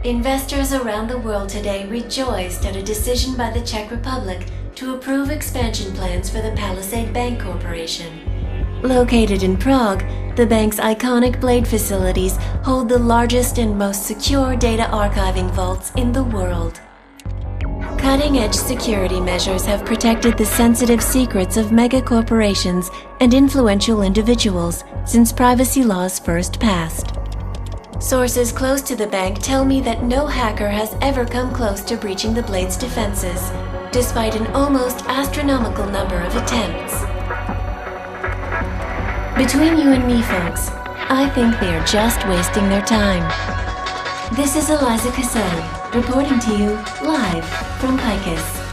Investors around the world today rejoiced at a decision by the Czech Republic to approve expansion plans for the Palisade Bank Corporation. Located in Prague, the bank's iconic Blade facilities hold the largest and most secure data archiving vaults in the world. Cutting-edge security measures have protected the sensitive secrets of mega corporations and influential individuals since privacy laws first passed. Sources close to the bank tell me that no hacker has ever come close to breaching the Blade's defenses, despite an almost astronomical number of attempts. Between you and me, folks, I think they are just wasting their time. This is Eliza Cassetti, reporting to you live from Picus.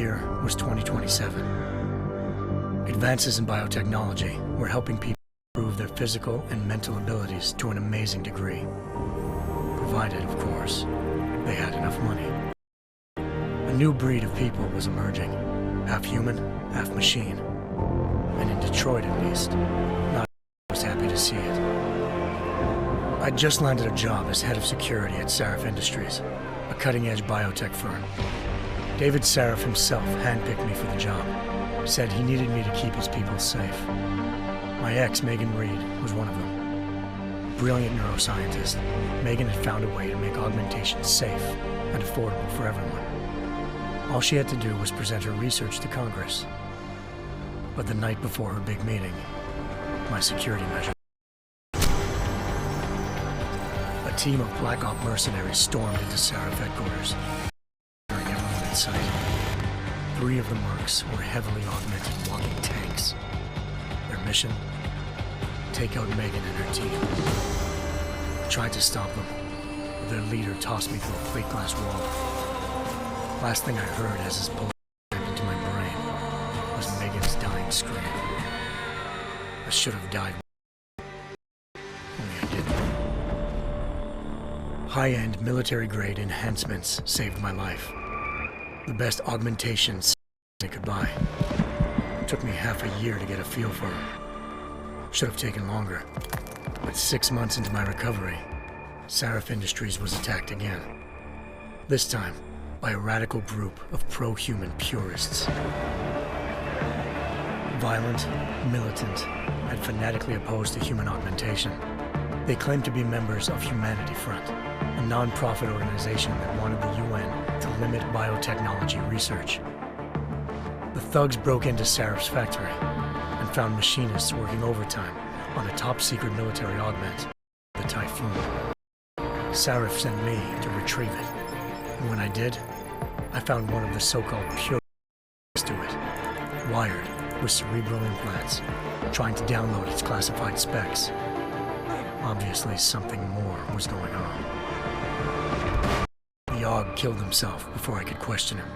year was 2027. Advances in biotechnology were helping people improve their physical and mental abilities to an amazing degree. Provided, of course, they had enough money. A new breed of people was emerging, half human, half machine. And in Detroit, at least, not was happy to see it. I'd just landed a job as head of security at Sarif Industries, a cutting-edge biotech firm. David Sarif himself handpicked me for the job, said he needed me to keep his people safe. My ex, Megan Reed, was one of them. Brilliant neuroscientist, Megan had found a way to make augmentation safe and affordable for everyone. All she had to do was present her research to Congress. But the night before her big meeting, my security measure. A team of Black Op mercenaries stormed into Sarif headquarters, murdering everyone in sight. 3 of the mercs were heavily augmented walking tanks. Their mission? Take out Megan and her team. I tried to stop them, but their leader tossed me through a plate glass wall. Last thing I heard as his bullet entered into my brain was Megan's dying scream. I should have died. Only I didn't. High-end military-grade enhancements saved my life. The best augmentations they could buy. It took me half a year to get a feel for them. Should have taken longer. But 6 months into my recovery, Sarif Industries was attacked again. This time, by a radical group of pro-human purists. Violent, militant, and fanatically opposed to human augmentation. They claimed to be members of Humanity Front, a non-profit organization that wanted the UN to limit biotechnology research. The thugs broke into Sarif's factory and found machinists working overtime on a top-secret military augment, the Typhoon. Sarif sent me to retrieve it, and when I did, I found one of the so-called purists to it, wired with cerebral implants, trying to download its classified specs. Obviously, something more was going on. The Aug killed himself before I could question him.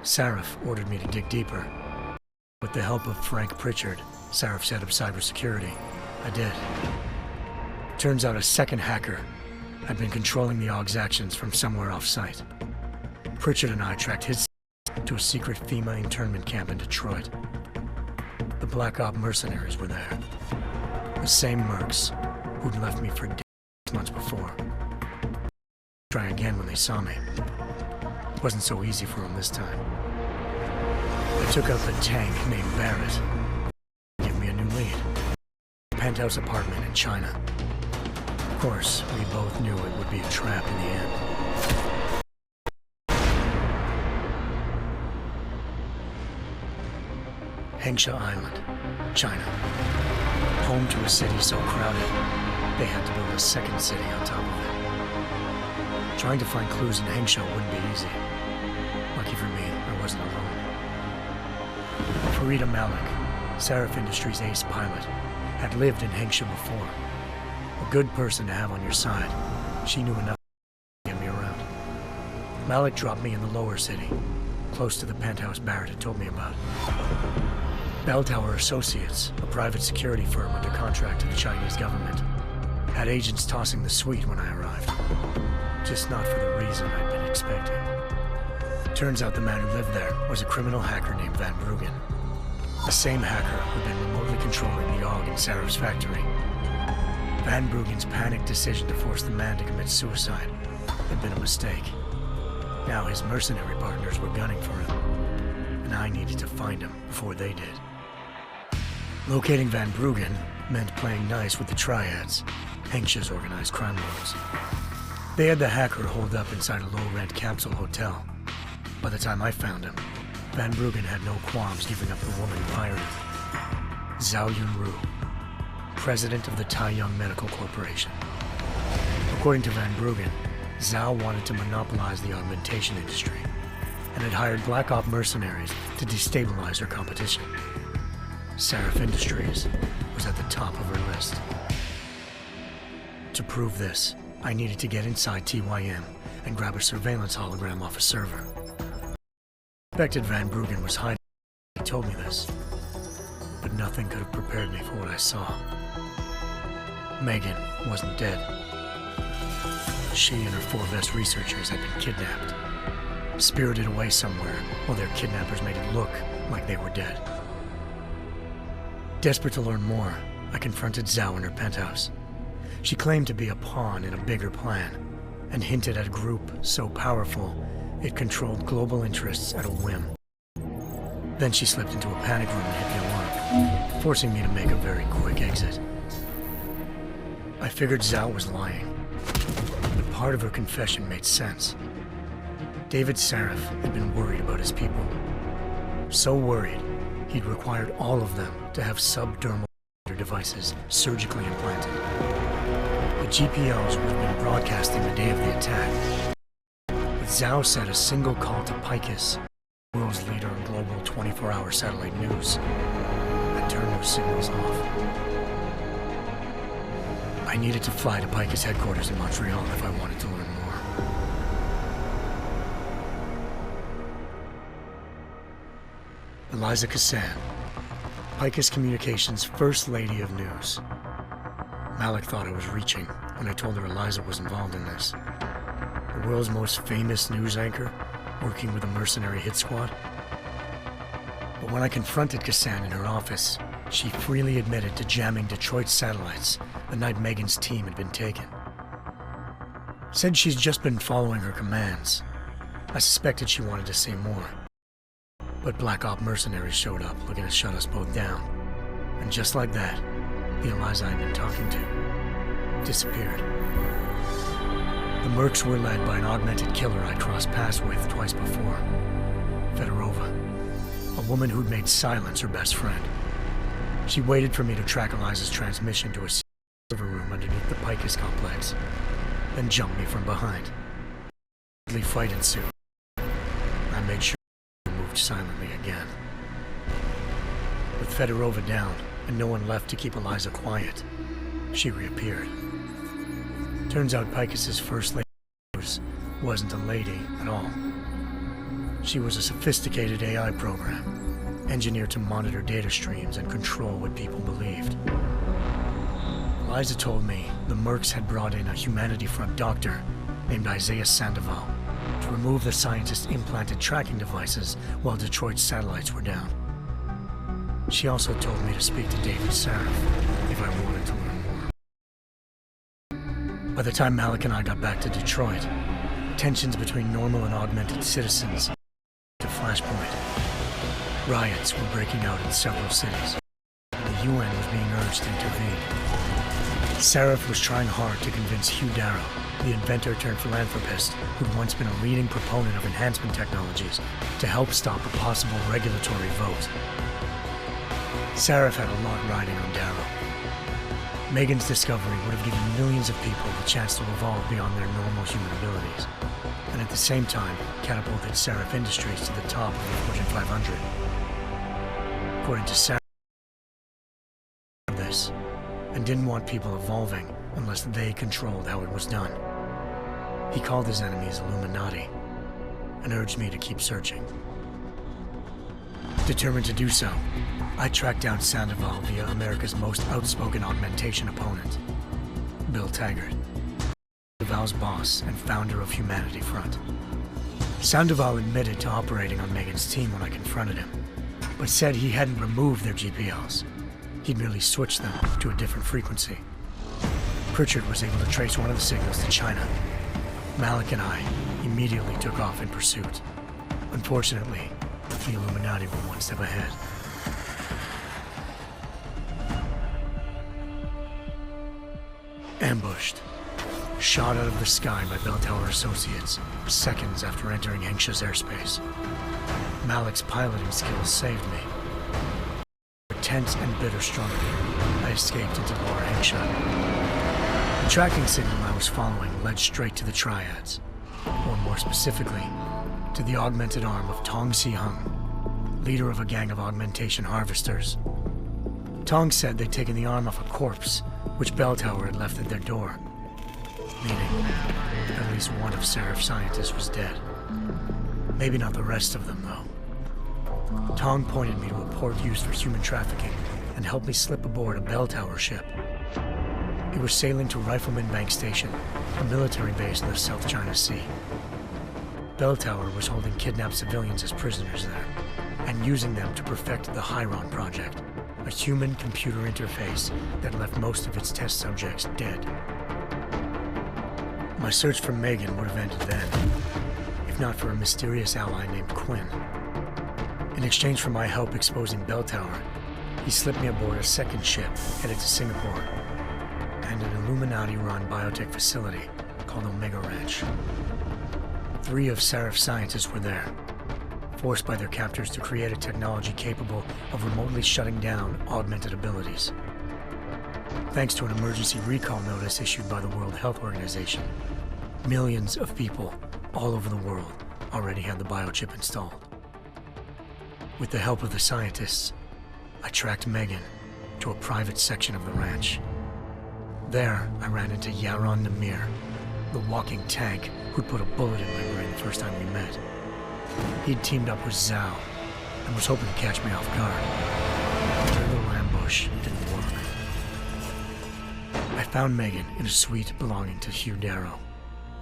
Sarif ordered me to dig deeper. With the help of Frank Pritchard, Sarif's head of cybersecurity, I did. Turns out a second hacker had been controlling the Aug's actions from somewhere off-site. Pritchard and I tracked his to a secret FEMA internment camp in Detroit. The Black Op mercenaries were there. The same mercs who'd left me for dead 6 months before. Try again when they saw me. It wasn't so easy for them this time. I took out the tank named Barrett. Give me a new lead. A penthouse apartment in China. Of course, we both knew it would be a trap in the end. Hengsha Island, China. Home to a city so crowded, they had to build a second city on top of it. Trying to find clues in Hengsha wouldn't be easy. Lucky for me, I wasn't alone. Farida Malik, Sarif Industries' ace pilot, had lived in Hengsha before. A good person to have on your side. She knew enough to get me around. Malik dropped me in the lower city, close to the penthouse Barrett had told me about. Bell Tower Associates, a private security firm under contract to the Chinese government, had agents tossing the suite when I arrived. Just not for the reason I'd been expecting. Turns out the man who lived there was a criminal hacker named Van Bruggen. The same hacker who'd been remotely controlling the Aug in Sarif's factory. Van Bruggen's panicked decision to force the man to commit suicide had been a mistake. Now his mercenary partners were gunning for him, and I needed to find him before they did. Locating Van Bruggen meant playing nice with the Triads, Hengsha's organized crime lords. They had the hacker holed up inside a low-rent capsule hotel. By the time I found him, Van Bruggen had no qualms giving up the woman who hired him. Zhao Yunru, president of the Taiyang Medical Corporation. According to Van Bruggen, Zhao wanted to monopolize the augmentation industry and had hired Black Op mercenaries to destabilize her competition. Sarif Industries was at the top of her list. To prove this, I needed to get inside TYM and grab a surveillance hologram off a server. Suspected Van Bruggen was hiding. He told me this, but nothing could have prepared me for what I saw. Megan wasn't dead. She and her 4 best researchers had been kidnapped, spirited away somewhere while their kidnappers made it look like they were dead. Desperate to learn more, I confronted Zhao in her penthouse. She claimed to be a pawn in a bigger plan, and hinted at a group so powerful it controlled global interests at a whim. Then she slipped into a panic room and hit the alarm, forcing me to make a very quick exit. I figured Zhao was lying, but part of her confession made sense. David Sarif had been worried about his people. So worried, he'd required all of them to have subdermal devices surgically implanted. The GPOs would have been broadcasting the day of the attack. But Zhao said a single call to Picus, the world's leader in global 24-hour satellite news, had turned those signals off. I needed to fly to Picus headquarters in Montreal if I wanted to learn more. Eliza Cassan, Picus Communications' First Lady of News. Malik thought I was reaching when I told her Eliza was involved in this. The world's most famous news anchor, working with a mercenary hit squad. But when I confronted Cassan in her office, she freely admitted to jamming Detroit's satellites the night Megan's team had been taken. Said she's just been following her commands. I suspected she wanted to say more. But Black Op mercenaries showed up looking to shut us both down. And just like that, the Eliza I'd been talking to disappeared. The Mercs were led by an augmented killer I'd crossed paths with twice before, Fedorova, a woman who'd made silence her best friend. She waited for me to track Eliza's transmission to a server room underneath the Picus complex, then jumped me from behind. A deadly fight ensued. I made sure moved silently again. With Fedorova down, and no one left to keep Eliza quiet, she reappeared. Turns out Picus's first lady wasn't a lady at all. She was a sophisticated AI program, engineered to monitor data streams and control what people believed. Eliza told me the Mercs had brought in a Humanity Front doctor named Isaiah Sandoval to remove the scientist's implanted tracking devices while Detroit's satellites were down. She also told me to speak to David Sarif if I wanted to learn more. By the time Malik and I got back to Detroit, tensions between normal and augmented citizens to flashpoint. Riots were breaking out in several cities. The UN was being urged to intervene. Sarif was trying hard to convince Hugh Darrow, the inventor turned philanthropist who'd once been a leading proponent of enhancement technologies, to help stop a possible regulatory vote. Sarif had a lot riding on Darrow. Megan's discovery would have given millions of people the chance to evolve beyond their normal human abilities, and at the same time catapulted Sarif Industries to the top of the Fortune 500. According to Sarif, this, and didn't want people evolving unless they controlled how it was done. He called his enemies Illuminati, and urged me to keep searching. Determined to do so, I tracked down Sandoval via America's most outspoken augmentation opponent, Bill Taggart, Sandoval's boss and founder of Humanity Front. Sandoval admitted to operating on Megan's team when I confronted him, but said he hadn't removed their GPLs. He'd merely switched them to a different frequency. Pritchard was able to trace one of the signals to China. Malik and I immediately took off in pursuit. Unfortunately, the Illuminati were one step ahead. Ambushed. Shot out of the sky by Bell Tower Associates, seconds after entering Hengsha's airspace. Malik's piloting skills saved me. Tense and bitter struggle, I escaped into Lower Hengsha. The tracking signal I was following led straight to the Triads, or more specifically, to the augmented arm of Tong Si-hung, leader of a gang of augmentation harvesters. Tong said they'd taken the arm off a corpse, which Bell Tower had left at their door, meaning at least one of Sarif's scientists was dead. Maybe not the rest of them, though. Tong pointed me to a port used for human trafficking and helped me slip aboard a bell tower ship. It was sailing to Rifleman Bank Station, a military base in the South China Sea. Bell Tower was holding kidnapped civilians as prisoners there, and using them to perfect the Chiron project, a human-computer interface that left most of its test subjects dead. My search for Megan would have ended then, if not for a mysterious ally named Quinn. In exchange for my help exposing Bell Tower, he slipped me aboard a second ship headed to Singapore and an Illuminati-run biotech facility called Omega Ranch. 3 of Sarif's scientists were there, forced by their captors to create a technology capable of remotely shutting down augmented abilities. Thanks to an emergency recall notice issued by the World Health Organization, millions of people all over the world already had the biochip installed. With the help of the scientists, I tracked Megan to a private section of the ranch. There, I ran into Yaron Namir, the walking tank who'd put a bullet in my brain the first time we met. He'd teamed up with Zhao and was hoping to catch me off guard. Their little ambush didn't work. I found Megan in a suite belonging to Hugh Darrow,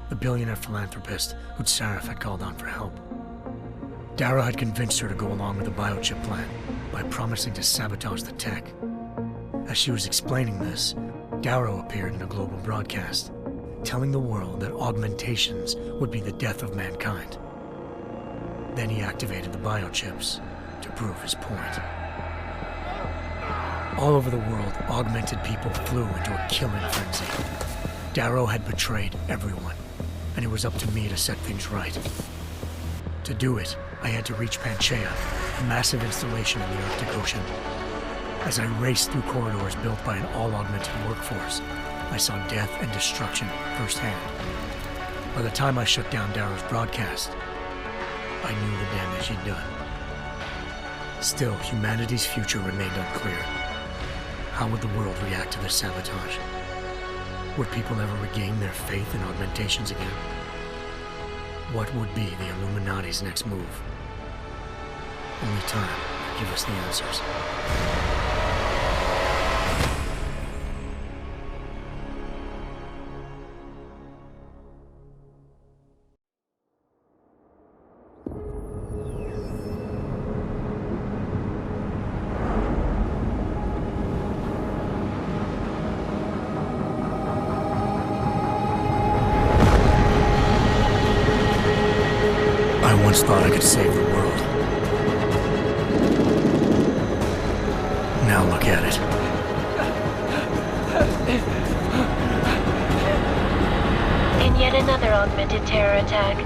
the billionaire philanthropist who'd Sarif had called on for help. Darrow had convinced her to go along with the biochip plan by promising to sabotage the tech. As she was explaining this, Darrow appeared in a global broadcast, telling the world that augmentations would be the death of mankind. Then he activated the biochips to prove his point. All over the world, augmented people flew into a killing frenzy. Darrow had betrayed everyone, and it was up to me to set things right. To do it, I had to reach Panchaea, a massive installation in the Arctic Ocean. As I raced through corridors built by an all-augmented workforce, I saw death and destruction firsthand. By the time I shut down Darrow's broadcast, I knew the damage he'd done. Still, humanity's future remained unclear. How would the world react to this sabotage? Would people ever regain their faith in augmentations again? What would be the Illuminati's next move? Only time could give us the answers. I once thought I could save the world. Now look at it. In yet another augmented terror attack,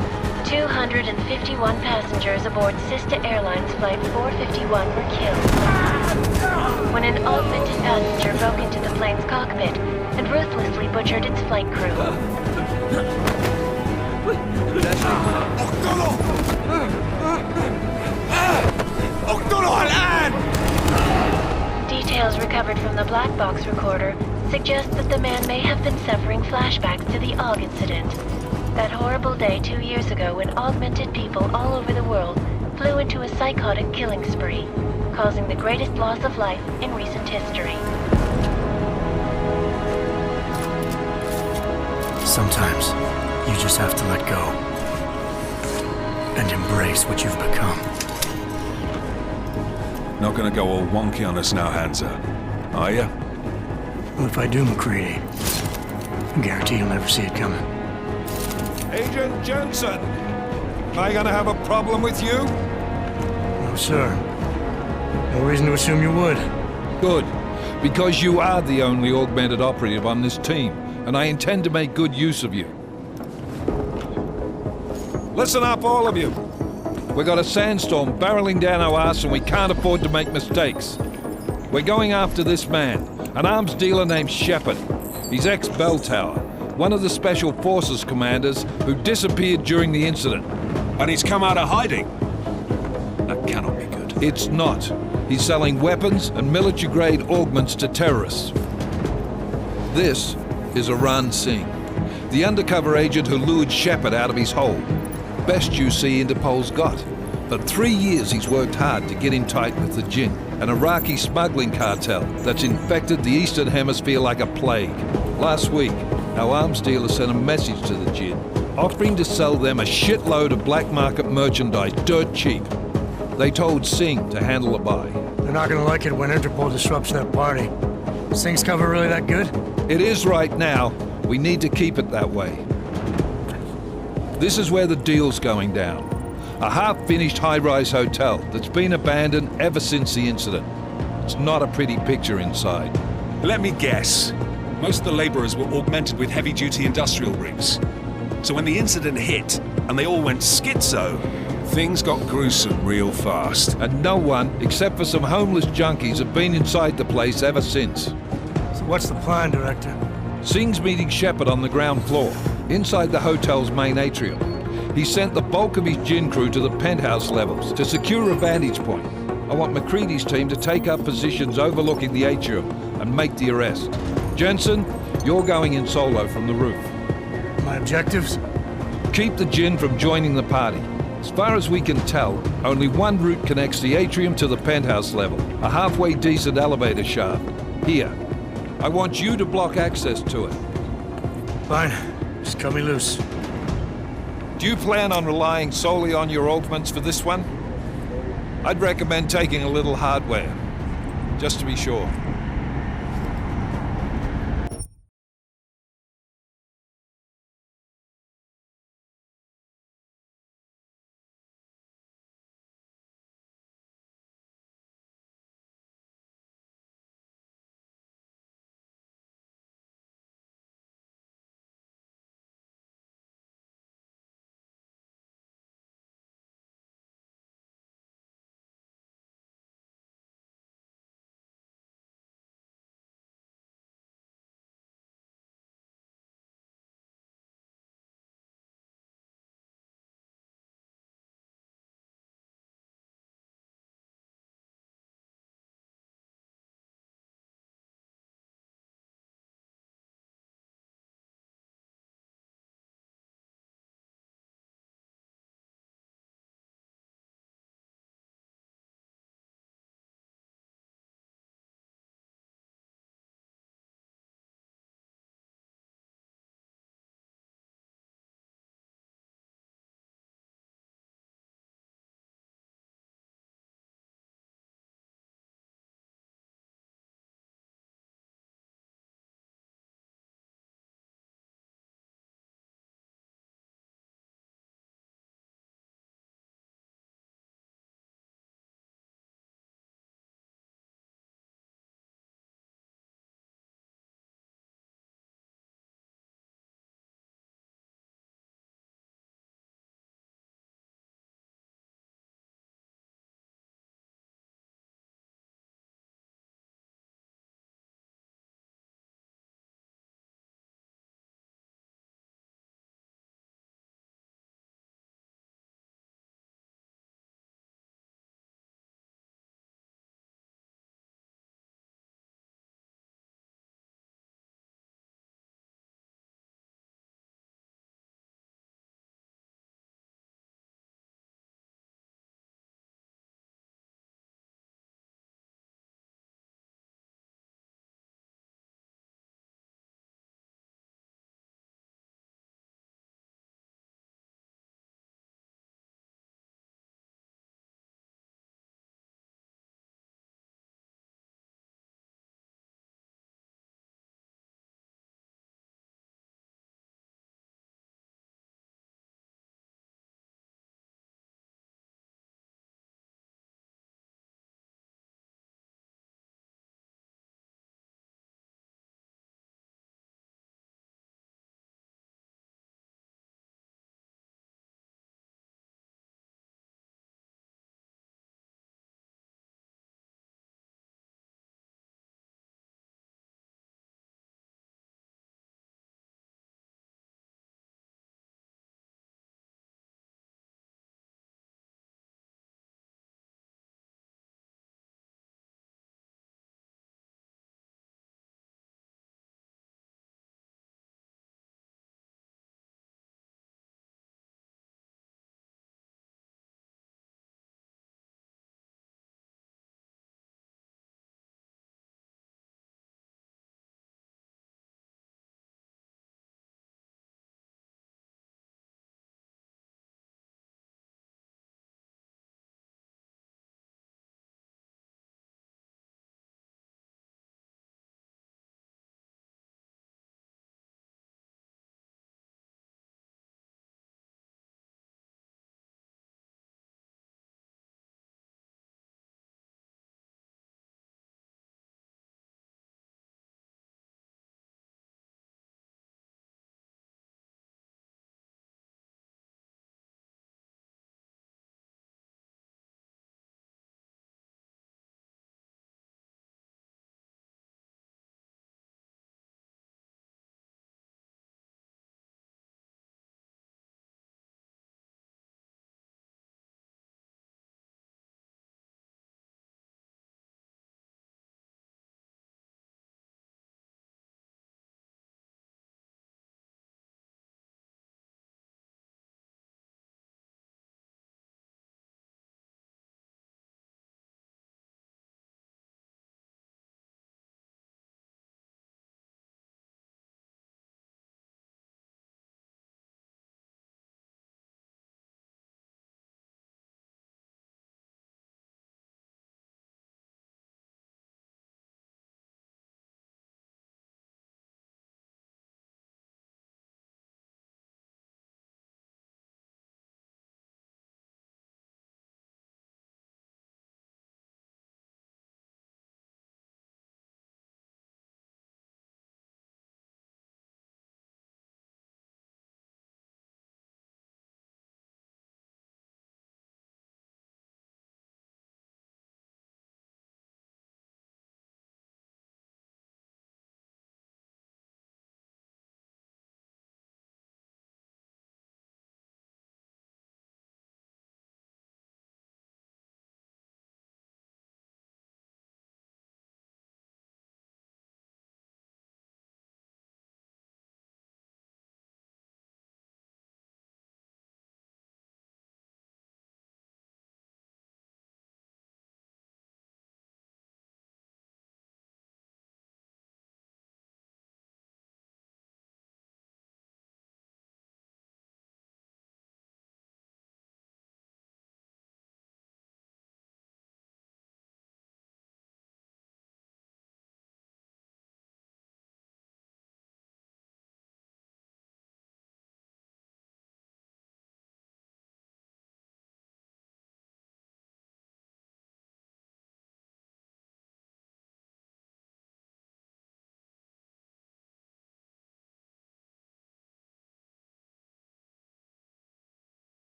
251 passengers aboard Sister Airlines Flight 451 were killed when an augmented passenger broke into the plane's cockpit and ruthlessly butchered its flight crew. Details recovered from the black box recorder suggest that the man may have been suffering flashbacks to the AUG incident. That horrible day 2 years ago when augmented people all over the world flew into a psychotic killing spree, causing the greatest loss of life in recent history. Sometimes, you just have to let go and embrace what you've become. Not gonna go all wonky on us now, Hansa, are ya? Well, if I do, McCready, I guarantee you'll never see it coming. Agent Jensen! Am I gonna have a problem with you? No, sir. No reason to assume you would. Good, because you are the only augmented operative on this team, and I intend to make good use of you. Listen up, all of you. We got a sandstorm barreling down our arse and we can't afford to make mistakes. We're going after this man, an arms dealer named Shepard. He's ex-Bell Tower, one of the Special Forces commanders who disappeared during the incident. And he's come out of hiding. That cannot be good. It's not. He's selling weapons and military-grade augments to terrorists. This is Aran Singh, the undercover agent who lured Shepard out of his hole. Best you see Interpol's got. For 3 years he's worked hard to get in tight with the Jinn, an Iraqi smuggling cartel that's infected the Eastern Hemisphere like a plague. Last week, our arms dealer sent a message to the Jinn, offering to sell them a shitload of black market merchandise dirt cheap. They told Singh to handle the buy. They're not gonna like it when Interpol disrupts that party. Sing's cover really that good? It is right now. We need to keep it that way. This is where the deal's going down. A half-finished high-rise hotel that's been abandoned ever since the incident. It's not a pretty picture inside. Let me guess. Most of the laborers were augmented with heavy-duty industrial rigs. So when the incident hit, and they all went schizo, things got gruesome real fast. And no one, except for some homeless junkies, have been inside the place ever since. So what's the plan, Director? Singh's meeting Shepard on the ground floor, inside the hotel's main atrium. He sent the bulk of his Jinn crew to the penthouse levels to secure a vantage point. I want McCready's team to take up positions overlooking the atrium and make the arrest. Jensen, you're going in solo from the roof. My objectives? Keep the Jinn from joining the party. As far as we can tell, only one route connects the atrium to the penthouse level, a halfway decent elevator shaft. Here. I want you to block access to it. Fine. Just cut me loose. Do you plan on relying solely on your augments for this one? I'd recommend taking a little hardware, just to be sure.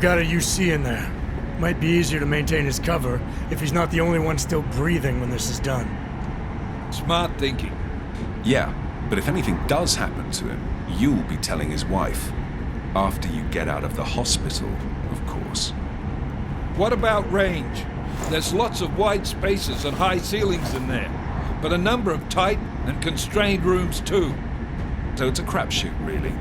got a UC in there. Might be easier to maintain his cover if he's not the only one still breathing when this is done. Smart thinking. Yeah, but if anything does happen to him, you'll be telling his wife. After you get out of the hospital, of course. What about range? There's lots of wide spaces and high ceilings in there, but a number of tight and constrained rooms too. So it's a crapshoot, really.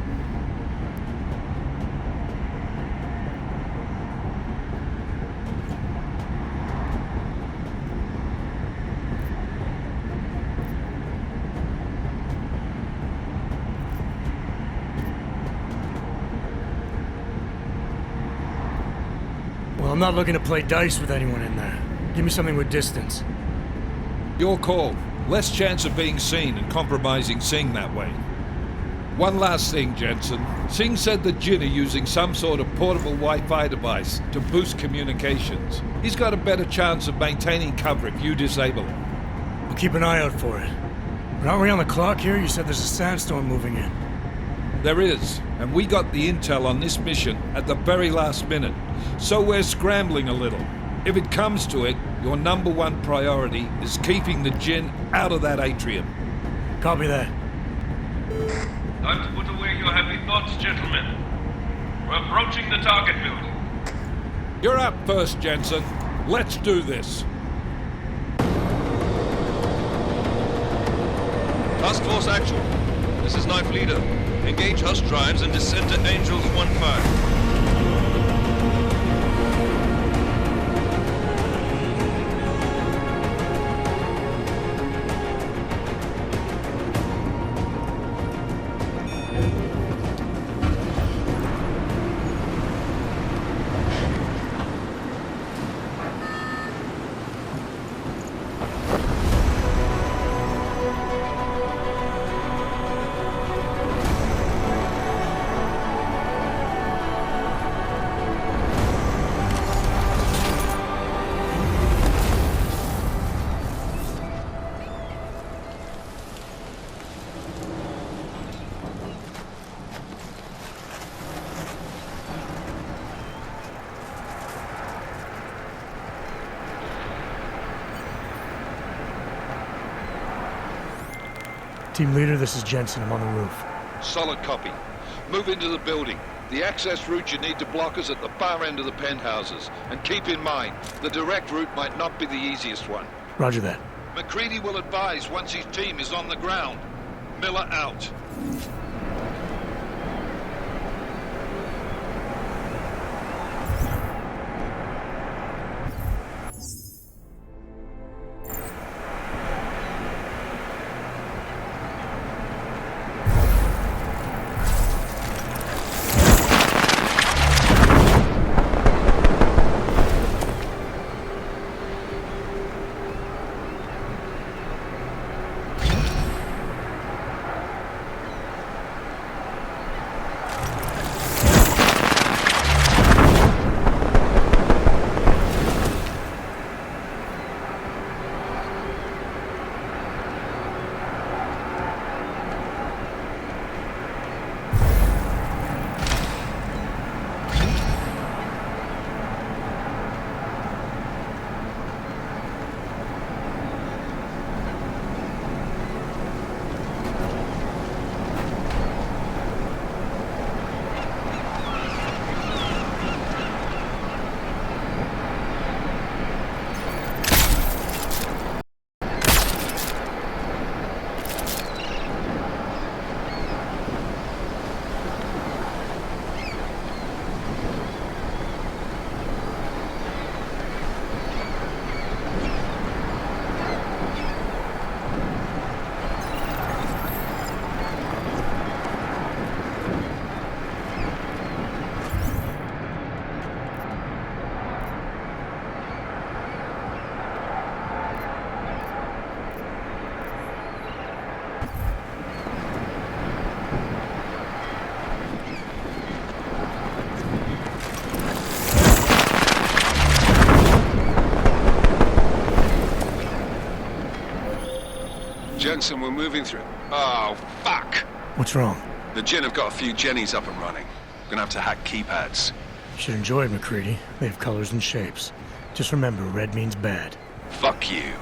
Well, I'm not looking to play dice with anyone in there. Give me something with distance. Your call. Less chance of being seen and compromising Singh that way. One last thing, Jensen. Singh said that Jin are using some sort of portable Wi-Fi device to boost communications. He's got a better chance of maintaining cover if you disable it. We'll keep an eye out for it. But aren't we on the clock here? You said there's a sandstorm moving in. There is, and we got the intel on this mission at the very last minute, so we're scrambling a little. If it comes to it, your number one priority is keeping the Jinn out of that atrium. Copy that. Time to put away your heavy thoughts, gentlemen. We're approaching the target building. You're up first, Jensen. Let's do this. Task Force Actual. This is Knife Leader. Engage Hush drives and descend to Angels 1-5. Team leader, this is Jensen. I'm on the roof. Solid copy. Move into the building. The access route you need to block is at the far end of the penthouses. And keep in mind, the direct route might not be the easiest one. Roger that. McCready will advise once his team is on the ground. Miller out. Jensen, we're moving through. Oh, fuck! What's wrong? The Jinn have got a few Jennies up and running. Gonna have to hack keypads. Should enjoy it, McCready. They have colors and shapes. Just remember, red means bad. Fuck you.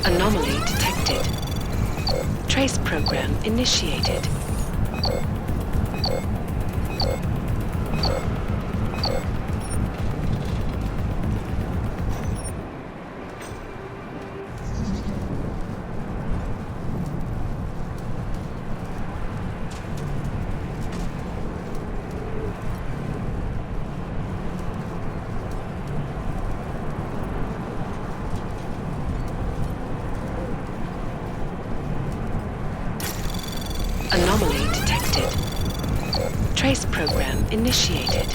Anomaly detected. Trace program initiated. Anomaly detected. Trace program initiated.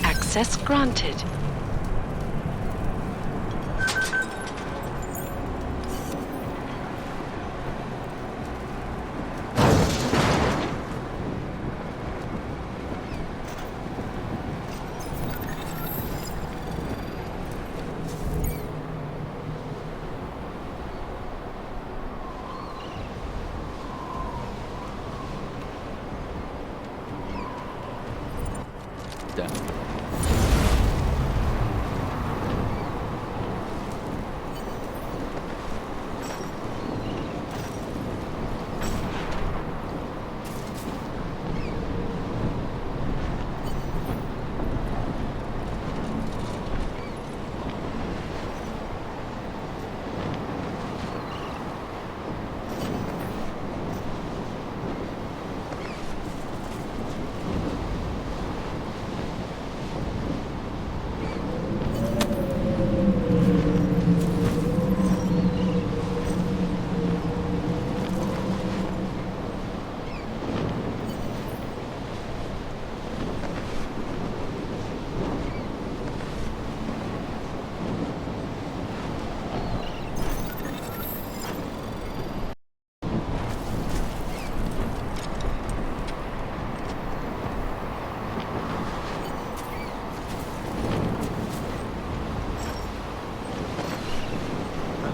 Access granted.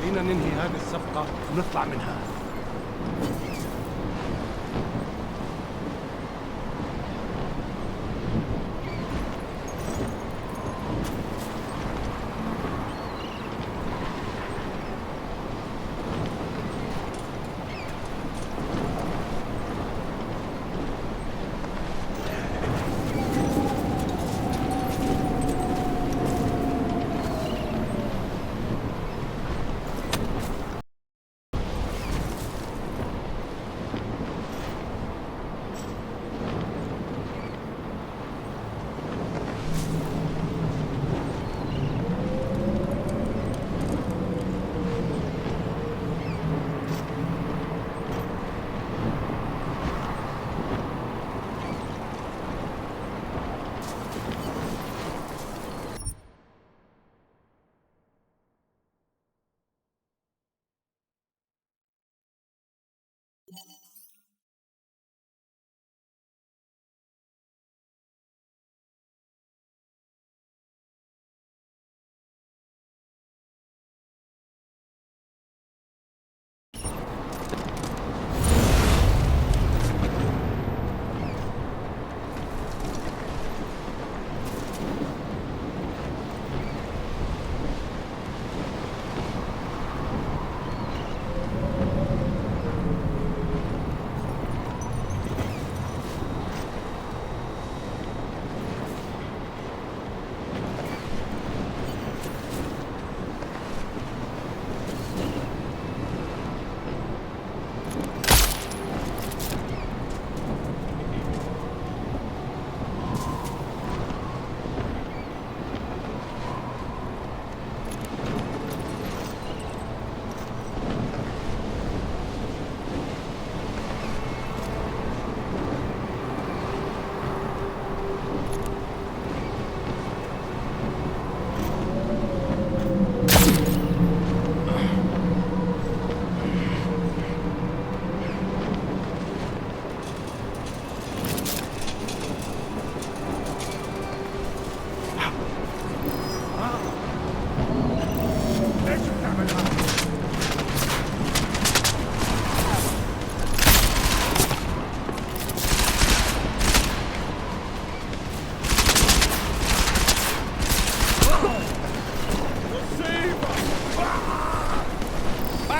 خلينا ننهي هذه الصفقة ونطلع منها.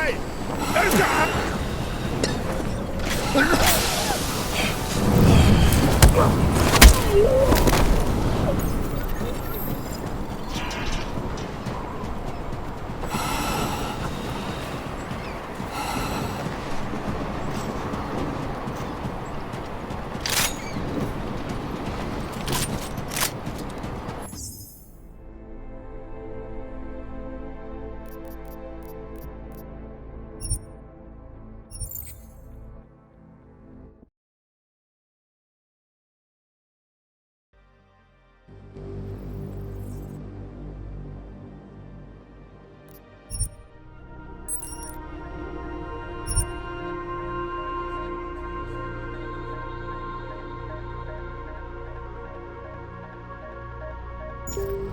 علي! ارجع! you